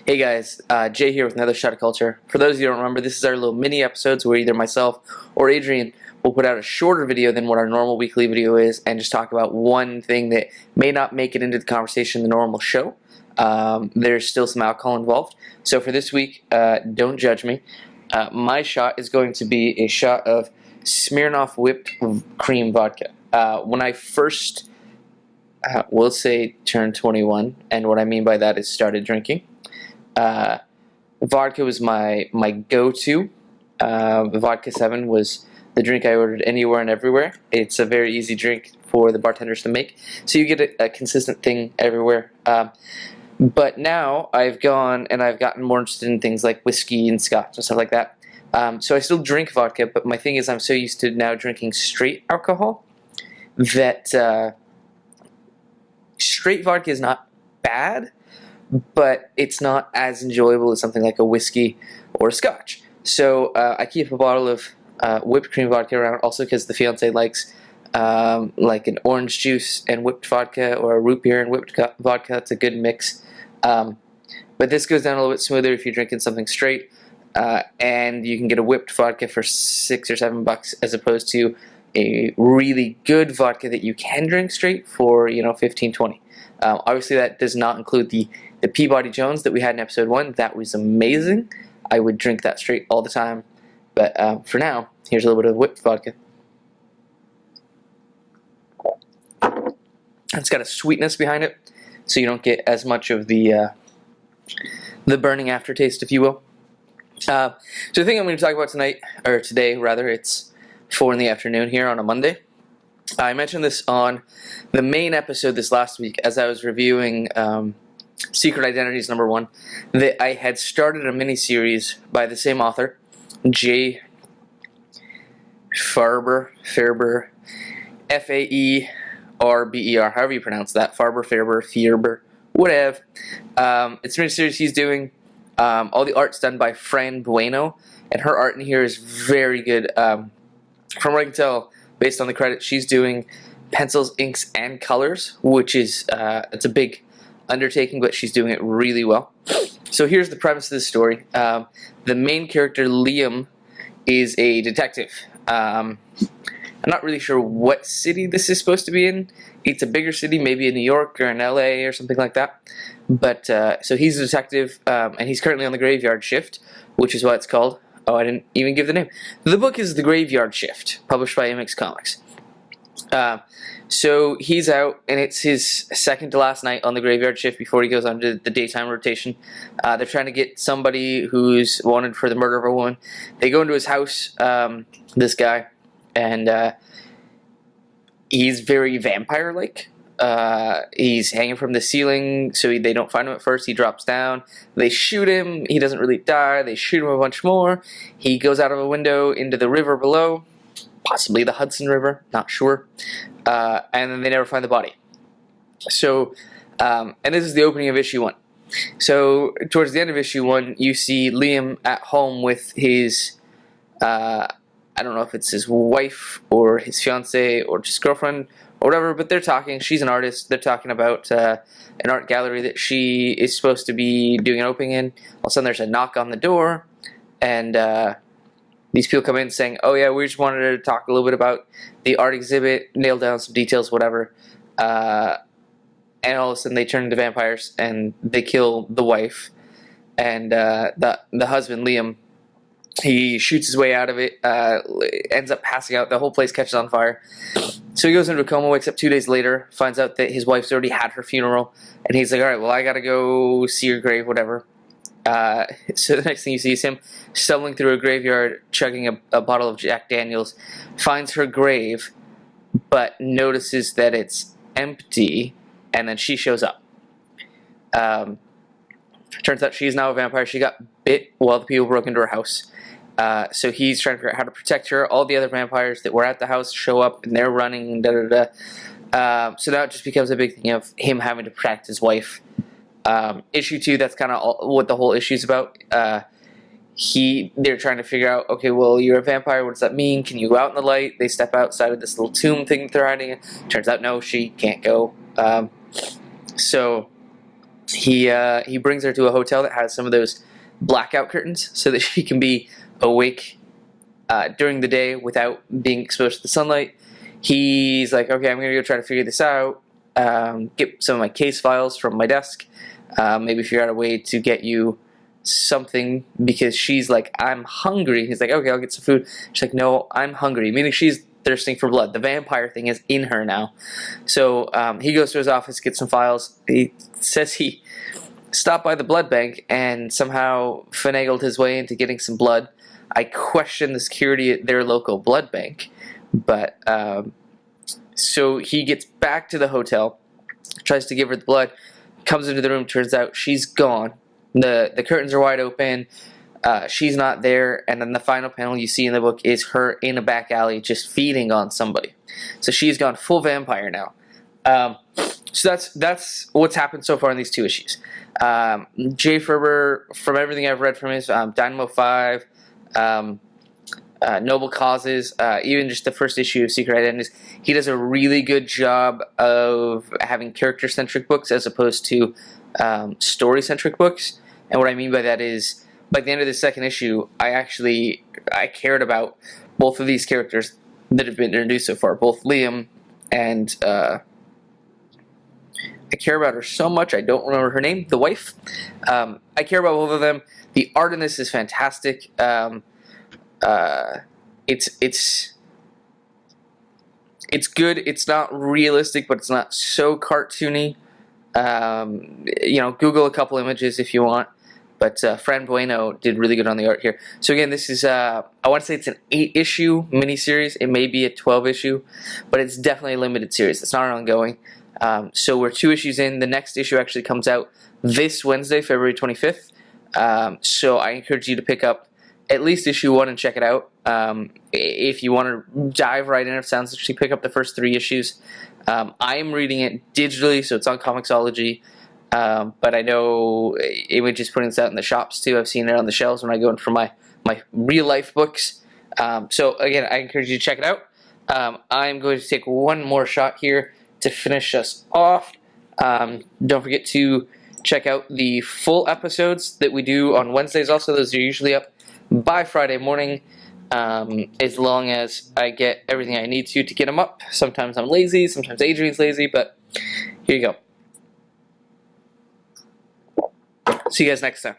Hey guys, Jay here with another Shot of Culture. For those of you who don't remember, this is our little mini episodes where either myself or Adrian will put out a shorter video than what our normal weekly video is and just talk about one thing that may not make it into the conversation in the normal show. There's still some alcohol involved. So for this week, don't judge me. My shot is going to be a shot of Smirnoff whipped cream vodka. When I first, we'll say, turned 21, and what I mean by that is started drinking, vodka was my go-to. Vodka 7 was the drink I ordered anywhere and everywhere. It's a very easy drink for the bartenders to make, so you get a consistent thing everywhere. But now I've gone and I've gotten more interested in things like whiskey and scotch and stuff like that. So I still drink vodka, but my thing is I'm so used to now drinking straight alcohol that straight vodka is not bad, but it's not as enjoyable as something like a whiskey or a scotch. So I keep a bottle of whipped cream vodka around, also because the fiance likes like an orange juice and whipped vodka, or a root beer and whipped vodka. It's a good mix. But this goes down a little bit smoother if you're drinking something straight, and you can get a whipped vodka for $6 or $7 as opposed to a really good vodka that you can drink straight for, you know, 15, 20. Obviously that does not include the Peabody Jones that we had in episode 1. That was amazing. I would drink that straight all the time. But for now, here's a little bit of whipped vodka. It's got a sweetness behind it, so you don't get as much of the burning aftertaste, if you will. So the thing I'm going to talk about tonight, or today rather, it's 4 in the afternoon here on a Monday. I mentioned this on the main episode this last week as I was reviewing Secret Identities #1, that I had started a miniseries by the same author, Jeigh, Faerber, Faerber, however you pronounce that, Faerber, whatever. It's a miniseries he's doing. All the art's done by Fran, Bueno, and her art in here is very good. From what I can tell, based on the credits, she's doing pencils, inks, and colors, which is it's a big undertaking, but she's doing it really well. So here's the premise of the story. The main character, Liam, is a detective. I'm not really sure what city this is supposed to be in. It's a bigger city, maybe in New York or in LA or something like that. But so he's a detective, and he's currently on the graveyard shift, which is what it's called. Oh, I didn't even give the name. The book is The Graveyard Shift, published by MX Comics. So he's out, and it's his second to last night on the graveyard shift before he goes on to the daytime rotation. They're trying to get somebody who's wanted for the murder of a woman. They go into his house, this guy, and he's very vampire-like. He's hanging from the ceiling, so they don't find him at first. He drops down. They shoot him. He doesn't really die. They shoot him a bunch more. He goes out of a window into the river below, possibly the Hudson River, not sure. And then they never find the body. So, and this is the opening of issue 1. So, towards the end of issue 1, you see Liam at home with his, I don't know if it's his wife or his fiance or just girlfriend or whatever, but they're talking. She's an artist. They're talking about an art gallery that she is supposed to be doing an opening in. All of a sudden, there's a knock on the door, and these people come in saying, "Oh yeah, we just wanted to talk a little bit about the art exhibit, nail down some details, whatever." And all of a sudden, they turn into vampires and they kill the wife, and the husband, Liam. He shoots his way out of it, ends up passing out. The whole place catches on fire. So he goes into a coma, wakes up 2 days later, finds out that his wife's already had her funeral, and he's like, all right, well, I gotta go see her grave, whatever. So the next thing you see is him stumbling through a graveyard, chugging a bottle of Jack Daniels, finds her grave, but notices that it's empty, and then she shows up. Turns out she's now a vampire. She got bit while the people broke into her house. So he's trying to figure out how to protect her. All the other vampires that were at the house show up, and they're running, so now it just becomes a big thing of him having to protect his wife. Issue 2, that's kind of what the whole issue is about. They're trying to figure out, okay, well, you're a vampire, what does that mean? Can you go out in the light? They step outside of this little tomb thing that they're hiding in. Turns out, no, she can't go. So he brings her to a hotel that has some of those blackout curtains so that she can be awake during the day without being exposed to the sunlight. He's like, okay, I'm going to go try to figure this out, get some of my case files from my desk, maybe figure out a way to get you something, because she's like, I'm hungry. He's like, okay, I'll get some food. She's like, no, I'm hungry, meaning she's thirsting for blood. The vampire thing is in her now. So he goes to his office, gets some files. He says he stopped by the blood bank and somehow finagled his way into getting some blood. I question the security at their local blood bank, but so he gets back to the hotel, tries to give her the blood, comes into the room, turns out she's gone. The curtains are wide open, she's not there, and then the final panel you see in the book is her in a back alley just feeding on somebody. So she's gone full vampire now. So that's what's happened so far in these 2 issues. Jeigh Faerber, from everything I've read from his Dynamo 5, Noble Causes, even just the first issue of Secret Identities, he does a really good job of having character-centric books as opposed to story-centric books. And what I mean by that is, by the end of the 2nd issue, I cared about both of these characters that have been introduced so far, both Liam and I care about her so much I don't remember her name, the wife. I care about both of them. The art in this is fantastic. It's good. It's not realistic, but it's not so cartoony. Google a couple images if you want. But Fran Bueno did really good on the art here. So again, this is, I want to say it's an 8-issue miniseries. It may be a 12-issue, but it's definitely a limited series. It's not ongoing. So we're 2 issues in. The next issue actually comes out this Wednesday, February 25th. So I encourage you to pick up at least issue 1 and check it out. If you want to dive right in, it sounds like you pick up the first 3 issues. I am reading it digitally, so it's on Comixology. But I know Image is putting this out in the shops too. I've seen it on the shelves when I go in for my real life books. So again, I encourage you to check it out. I'm going to take one more shot here to finish us off. Don't forget to check out the full episodes that we do on Wednesdays also. Those are usually up by Friday morning, as long as I get everything I need to get them up. Sometimes I'm lazy, sometimes Adrian's lazy, but here you go. See you guys next time.